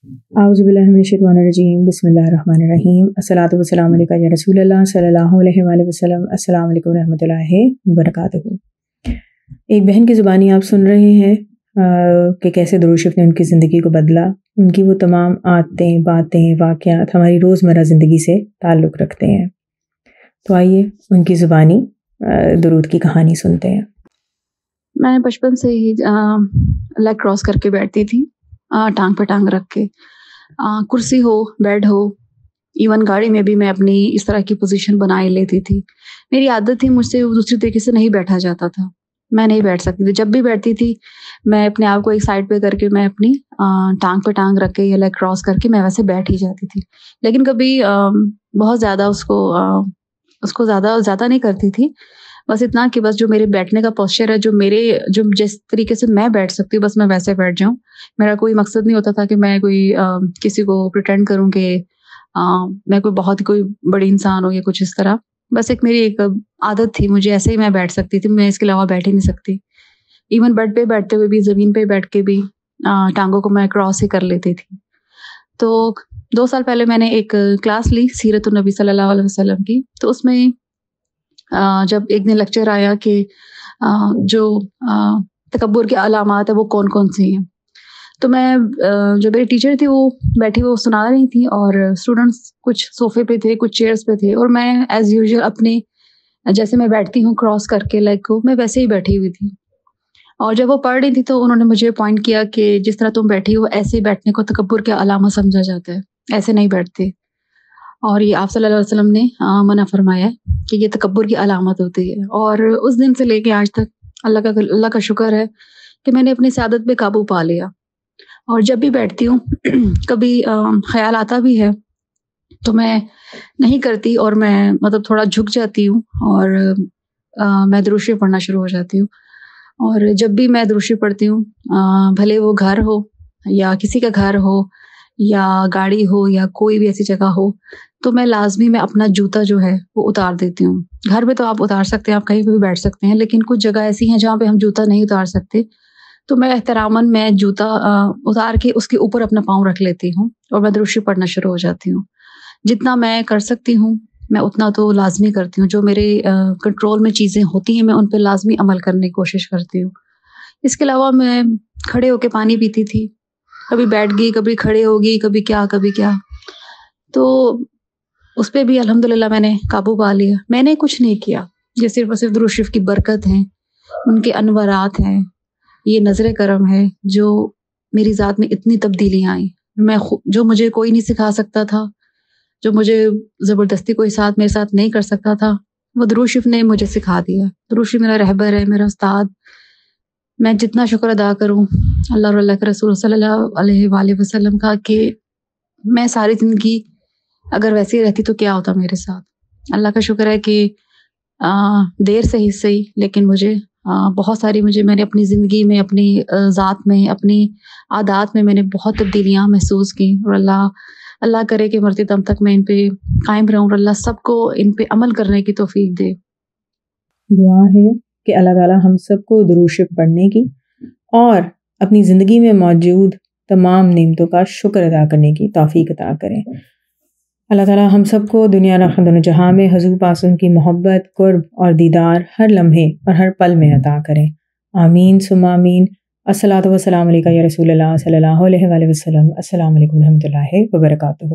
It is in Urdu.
اعوذ باللہ من الشیطان الرجیم، بسم اللہ الرحمن الرحیم، الصلاۃ والسلام علیکہ یا رسول اللہ صلی اللہ علیہ وآلہ وسلم۔ السلام علیکم ورحمۃ اللہ وبرکاتہ۔ ایک بہن کی زبانی آپ سن رہے ہیں کہ کیسے درود شریف نے ان کی زندگی کو بدلا۔ ان کی وہ تمام عادتیں، باتیں، واقعات ہماری روزمرہ زندگی سے تعلق رکھتے ہیں۔ تو آئیے ان کی زبانی درود کی کہانی سنتے ہیں۔ میں بچپن سے ہی لیگ کراس کر کے بیٹھتی تھی، ٹانگ پہ ٹانگ رکھ کے، کرسی ہو، بیڈ ہو، ایون گاڑی میں بھی میں اپنی اس طرح کی پوزیشن بنائے لیتی تھی۔ میری عادت تھی، مجھ سے دوسری طریقے سے نہیں بیٹھا جاتا تھا، میں نہیں بیٹھ سکتی تھی۔ جب بھی بیٹھتی تھی میں اپنے آپ کو ایک سائڈ پہ کر کے میں اپنی ٹانگ پہ ٹانگ رکھ کے یا لیگ کراس کر کے میں ویسے بیٹھ ہی جاتی تھی، لیکن کبھی بہت زیادہ اس کو زیادہ نہیں کرتی تھی۔ بس اتنا کہ بس جو میرے بیٹھنے کا پوسچر ہے، جو جس طریقے سے میں بیٹھ سکتی ہوں بس میں ویسے بیٹھ جاؤں۔ میرا کوئی مقصد نہیں ہوتا تھا کہ میں کوئی کسی کو پریٹینڈ کروں کہ میں کوئی کوئی بڑی انسان ہوں یا کچھ اس طرح۔ بس میری ایک عادت تھی، مجھے ایسے ہی میں بیٹھ سکتی تھی، میں اس کے علاوہ بیٹھ ہی نہیں سکتی۔ ایون بیڈ پہ بیٹھتے ہوئے بھی، زمین پہ بیٹھ کے بھی ٹانگوں کو میں کراس ہی کر لیتی تھی۔ تو 2 سال پہلے میں نے ایک کلاس لی سیرت النبی صلی اللہ علیہ وسلم کی، تو اس میں جب ایک دن لیکچر آیا کہ جو تکبر کے علامات ہیں وہ کون کون سی ہیں، تو میں جو میری ٹیچر تھی وہ بیٹھی وہ سنا رہی تھی، اور اسٹوڈنٹس کچھ صوفے پہ تھے، کچھ چیئرس پہ تھے، اور میں ایز یوزول اپنے جیسے میں بیٹھتی ہوں کراس کر کے لیگ کو، میں ویسے ہی بیٹھی ہوئی تھی۔ اور جب وہ پڑھ رہی تھی تو انہوں نے مجھے پوائنٹ کیا کہ جس طرح تم بیٹھی ہو ایسے بیٹھنے کو تکبر کے علامہ سمجھا جاتا ہے، ایسے نہیں بیٹھتے، اور یہ آپ صلی اللہ علیہ وسلم نے منع فرمایا کہ یہ تکبر کی علامت ہوتی ہے۔ اور اس دن سے لے کے آج تک اللہ کا شکر ہے کہ میں نے اپنی سعادت پہ قابو پا لیا۔ اور جب بھی بیٹھتی ہوں کبھی خیال آتا بھی ہے تو میں نہیں کرتی، اور میں تھوڑا جھک جاتی ہوں اور میں درود شریف پڑھنا شروع ہو جاتی ہوں۔ اور جب بھی میں درود شریف پڑھتی ہوں، بھلے وہ گھر ہو یا کسی کا گھر ہو یا گاڑی ہو یا کوئی بھی ایسی جگہ ہو، تو میں لازمی اپنا جوتا جو ہے وہ اتار دیتی ہوں۔ گھر میں تو آپ اتار سکتے ہیں، آپ کہیں پہ بھی بیٹھ سکتے ہیں، لیکن کچھ جگہ ایسی ہیں جہاں پہ ہم جوتا نہیں اتار سکتے، تو میں احتراماً میں جوتا اتار کے اس کے اوپر اپنا پاؤں رکھ لیتی ہوں اور میں درود شریف پڑھنا شروع ہو جاتی ہوں۔ جتنا میں کر سکتی ہوں میں اتنا تو لازمی کرتی ہوں، جو میرے کنٹرول میں چیزیں ہوتی ہیں میں ان پہ لازمی عمل کرنے کی کوشش کرتی ہوں۔ اس کے علاوہ میں کھڑے ہو کے پانی پیتی تھی، کبھی بیٹھ گئی، کبھی کھڑے ہوگی، کبھی کیا، تو اس پہ بھی الحمدللہ میں نے قابو پا لیا۔ میں نے کچھ نہیں کیا، یہ صرف اور صرف درود شریف کی برکت ہیں، ان کے انوارات ہیں، یہ نظر کرم ہے جو میری ذات میں اتنی تبدیلیاں آئیں۔ جو مجھے کوئی نہیں سکھا سکتا تھا، جو مجھے زبردستی کوئی میرے ساتھ نہیں کر سکتا تھا، وہ درود شریف نے مجھے سکھا دیا۔ درود شریف میرا رہبر ہے، میرا استاد۔ میں جتنا شکر ادا کروں اللہ اور اللہ کے رسول صلی اللہ علیہ وآلہ وسلم کا کہ میں ساری زندگی اگر ویسے ہی رہتی تو کیا ہوتا میرے ساتھ۔ اللہ کا شکر ہے کہ دیر سے ہی صحیح، لیکن مجھے بہت ساری میں نے اپنی زندگی میں، اپنی ذات میں، اپنی عادات میں نے بہت تبدیلیاں محسوس کی، اور اللہ کرے کہ مرتے دم تک میں ان پہ قائم رہوں، اور اللہ سب کو ان پہ عمل کرنے کی توفیق دے۔ دعا ہے کہ اللہ تعالیٰ ہم سب کو درود شریف پڑھنے کی اور اپنی زندگی میں موجود تمام نعمتوں کا شکر ادا کرنے کی توفیق عطا کریں۔ اللہ تعالیٰ ہم سب کو دنیا اور آخرت دونوں جہاں میں حضور پاک کی محبت، قرب اور دیدار ہر لمحے اور ہر پل میں عطا کریں۔ آمین ثم آمین۔ الصلاۃ والسلام علیکہ یا رسول اللہ صلی اللہ علیہ وآلہ وسلم۔ السلام علیکم ورحمۃ اللہ وبرکاتہ۔